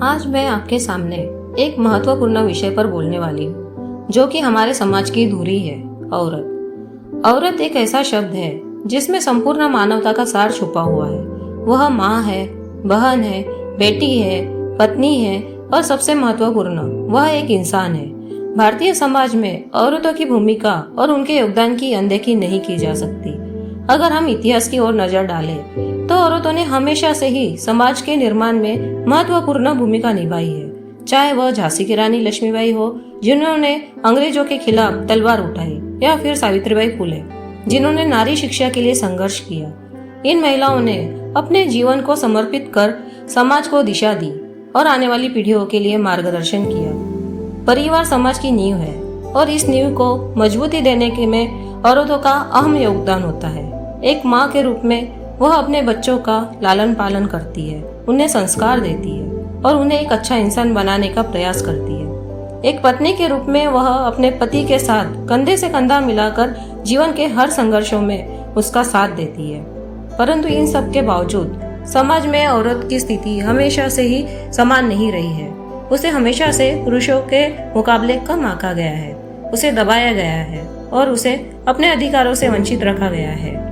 आज मैं आपके सामने एक महत्वपूर्ण विषय पर बोलने वाली हूँ, जो कि हमारे समाज की धुरी है, औरत। औरत एक ऐसा शब्द है जिसमें संपूर्ण मानवता का सार छुपा हुआ है। वह माँ है, बहन है, बेटी है, पत्नी है और सबसे महत्वपूर्ण वह एक इंसान है। भारतीय समाज में औरतों की भूमिका और उनके योगदान की अनदेखी नहीं की जा सकती। अगर हम इतिहास की ओर नजर डालें तो औरतों ने हमेशा से ही समाज के निर्माण में महत्वपूर्ण भूमिका निभाई है। चाहे वह झांसी की रानी लक्ष्मीबाई हो, जिन्होंने अंग्रेजों के खिलाफ तलवार उठाई, या फिर सावित्रीबाई फुले, जिन्होंने नारी शिक्षा के लिए संघर्ष किया। इन महिलाओं ने अपने जीवन को समर्पित कर समाज को दिशा दी और आने वाली पीढ़ियों के लिए मार्गदर्शन किया। परिवार समाज की नींव है और इस नींव को मजबूती देने के में औरतों का अहम योगदान होता है। एक माँ के रूप में वह अपने बच्चों का लालन पालन करती है, उन्हें संस्कार देती है और उन्हें एक अच्छा इंसान बनाने का प्रयास करती है। एक पत्नी के रूप में वह अपने पति के साथ कंधे से कंधा मिलाकर जीवन के हर संघर्षों में उसका साथ देती है। परंतु इन सब के बावजूद समाज में औरत की स्थिति हमेशा से ही समान नहीं रही है। उसे हमेशा से पुरुषों के मुकाबले कम आंका गया है, उसे दबाया गया है और उसे अपने अधिकारों से वंचित रखा गया है।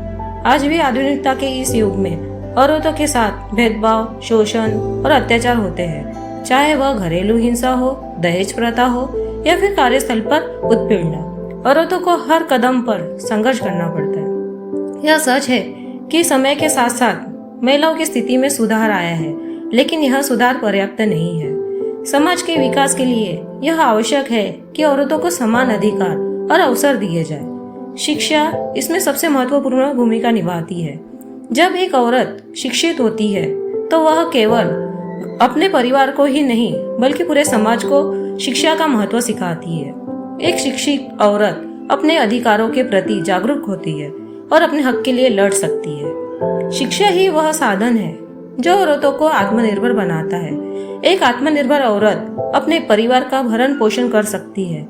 आज भी आधुनिकता के इस युग में औरतों के साथ भेदभाव, शोषण और अत्याचार होते हैं, चाहे वह घरेलू हिंसा हो, दहेज प्रथा हो या फिर कार्यस्थल पर उत्पीड़न। औरतों को हर कदम पर संघर्ष करना पड़ता है। यह सच है कि समय के साथ साथ महिलाओं की स्थिति में सुधार आया है, लेकिन यह सुधार पर्याप्त नहीं है। समाज के विकास के लिए यह आवश्यक है कि औरतों को समान अधिकार और अवसर दिए जाए। शिक्षा इसमें सबसे महत्वपूर्ण भूमिका निभाती है। जब एक औरत शिक्षित होती है तो वह केवल अपने परिवार को ही नहीं बल्कि पूरे समाज को शिक्षा का महत्व सिखाती है। एक शिक्षित औरत अपने अधिकारों के प्रति जागरूक होती है और अपने हक के लिए लड़ सकती है। शिक्षा ही वह साधन है जो औरतों को आत्मनिर्भर बनाता है। एक आत्मनिर्भर औरत अपने परिवार का भरण पोषण कर सकती है,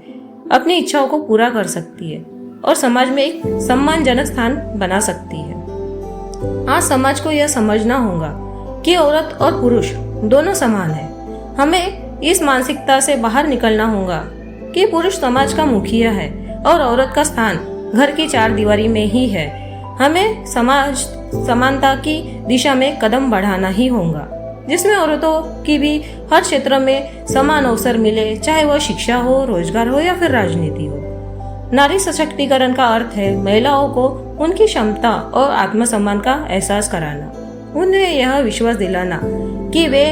अपनी इच्छाओं को पूरा कर सकती है और समाज में एक सम्मानजनक स्थान बना सकती है। आज समाज को यह समझना होगा कि औरत और पुरुष दोनों समान हैं। हमें इस मानसिकता से बाहर निकलना होगा कि पुरुष समाज का मुखिया है और औरत का स्थान घर की चार दीवारी में ही है। हमें समाज समानता की दिशा में कदम बढ़ाना ही होगा, जिसमें औरतों की भी हर क्षेत्र में समान अवसर मिले, चाहे वह शिक्षा हो, रोजगार हो या फिर राजनीति हो। नारी सशक्तिकरण का अर्थ है महिलाओं को उनकी क्षमता और आत्मसम्मान का एहसास कराना, उन्हें यह विश्वास दिलाना कि वे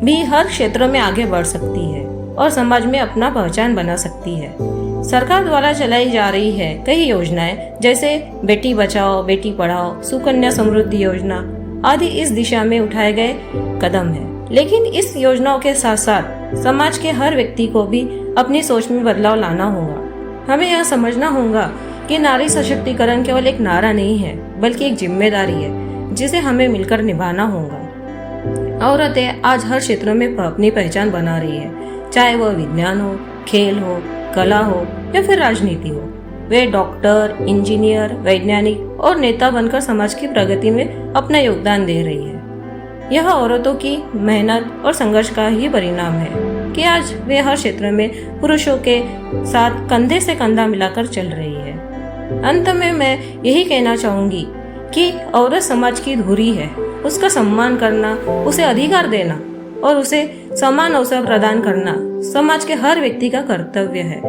भी हर क्षेत्र में आगे बढ़ सकती है और समाज में अपना पहचान बना सकती है। सरकार द्वारा चलाई जा रही है कई योजनाएं, जैसे बेटी बचाओ, बेटी पढ़ाओ, सुकन्या समृद्धि योजना आदि इस दिशा में उठाए गए कदम है। लेकिन इस योजनाओं के साथ साथ समाज के हर व्यक्ति को भी अपनी सोच में बदलाव लाना होगा। हमें यह समझना होगा कि नारी सशक्तिकरण केवल एक नारा नहीं है, बल्कि एक जिम्मेदारी है जिसे हमें मिलकर निभाना होगा। औरतें आज हर क्षेत्र में अपनी पहचान बना रही है, चाहे वह विज्ञान हो, खेल हो, कला हो या फिर राजनीति हो। वे डॉक्टर, इंजीनियर, वैज्ञानिक और नेता बनकर समाज की प्रगति में अपना योगदान दे रही है। यह औरतों की मेहनत और संघर्ष का ही परिणाम है कि आज वे हर क्षेत्र में पुरुषों के साथ कंधे से कंधा मिलाकर चल रही है। अंत में मैं यही कहना चाहूंगी कि औरत समाज की धुरी है। उसका सम्मान करना, उसे अधिकार देना और उसे समान अवसर प्रदान करना समाज के हर व्यक्ति का कर्तव्य है।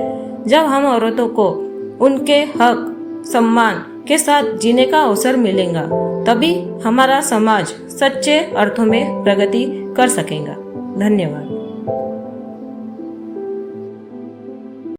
जब हम औरतों को उनके हक, सम्मान के साथ जीने का अवसर मिलेगा, तभी हमारा समाज सच्चे अर्थों में प्रगति कर सकेगा। धन्यवाद।